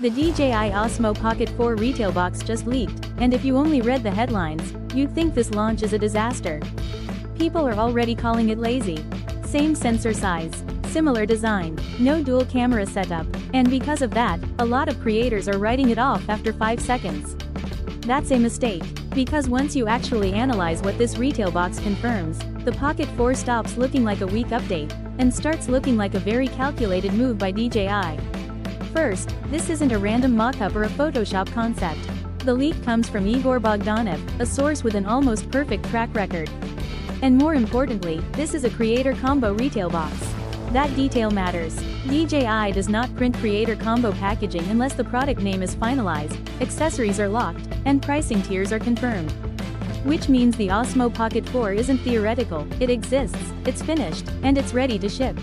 The DJI Osmo Pocket 4 retail box just leaked, and if you only read the headlines, you'd think this launch is a disaster. People are already calling it lazy. Same sensor size, similar design, no dual camera setup, and because of that, a lot of creators are writing it off after 5 seconds. That's a mistake, because once you actually analyze what this retail box confirms, the Pocket 4 stops looking like a weak update, and starts looking like a very calculated move by DJI. First, this isn't a random mock-up or a Photoshop concept. The leak comes from Igor Bogdanov, a source with an almost perfect track record. And more importantly, this is a creator combo retail box. That detail matters. DJI does not print creator combo packaging unless the product name is finalized, accessories are locked, and pricing tiers are confirmed. Which means the Osmo Pocket 4 isn't theoretical, it exists, it's finished, and it's ready to ship.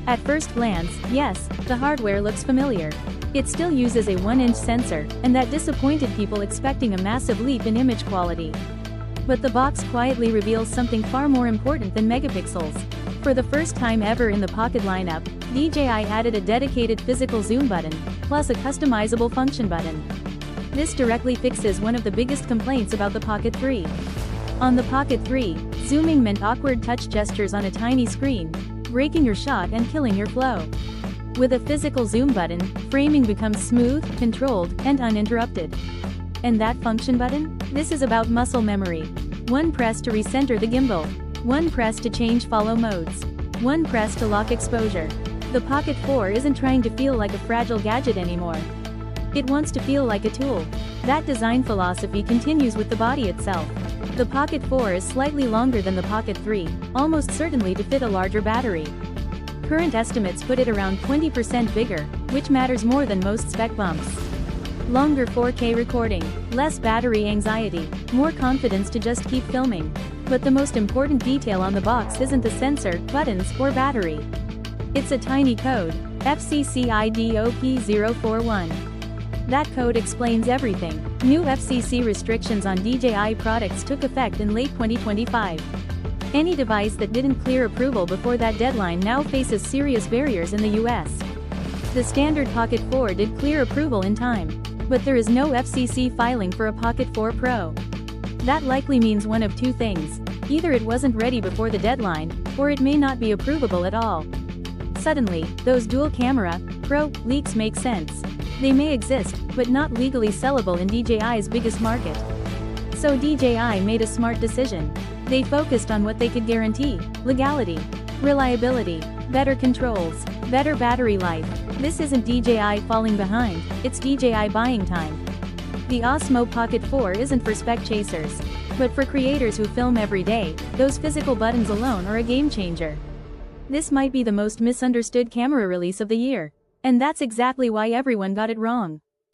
At first glance, yes, the hardware looks familiar. It still uses a 1-inch sensor, and that disappointed people expecting a massive leap in image quality. But the box quietly reveals something far more important than megapixels. For the first time ever in the Pocket lineup, DJI added a dedicated physical zoom button, plus a customizable function button. This directly fixes one of the biggest complaints about the Pocket 3. On the Pocket 3, zooming meant awkward touch gestures on a tiny screen, breaking your shot and killing your flow. With a physical zoom button, framing becomes smooth, controlled, and uninterrupted. And that function button? This is about muscle memory. One press to recenter the gimbal. One press to change follow modes. One press to lock exposure. The Pocket 4 isn't trying to feel like a fragile gadget anymore. It wants to feel like a tool. That design philosophy continues with the body itself. The Pocket 4 is slightly longer than the Pocket 3, almost certainly to fit a larger battery. Current estimates put it around 20% bigger, which matters more than most spec bumps. Longer 4K recording, less battery anxiety, more confidence to just keep filming. But the most important detail on the box isn't the sensor, buttons, or battery. It's a tiny code, FCC-IDOP041. That code explains everything. New FCC restrictions on DJI products took effect in late 2025. Any device that didn't clear approval before that deadline now faces serious barriers in the US. The standard Pocket 4 did clear approval in time, but there is no FCC filing for a Pocket 4 Pro. That likely means one of two things. Either it wasn't ready before the deadline, or it may not be approvable at all. Suddenly, those dual camera, Pro, leaks make sense. They may exist, but not legally sellable in DJI's biggest market. So DJI made a smart decision. They focused on what they could guarantee: legality, reliability, better controls, better battery life. This isn't DJI falling behind, it's DJI buying time. The Osmo Pocket 4 isn't for spec chasers. But for creators who film every day, those physical buttons alone are a game changer. This might be the most misunderstood camera release of the year. And that's exactly why everyone got it wrong.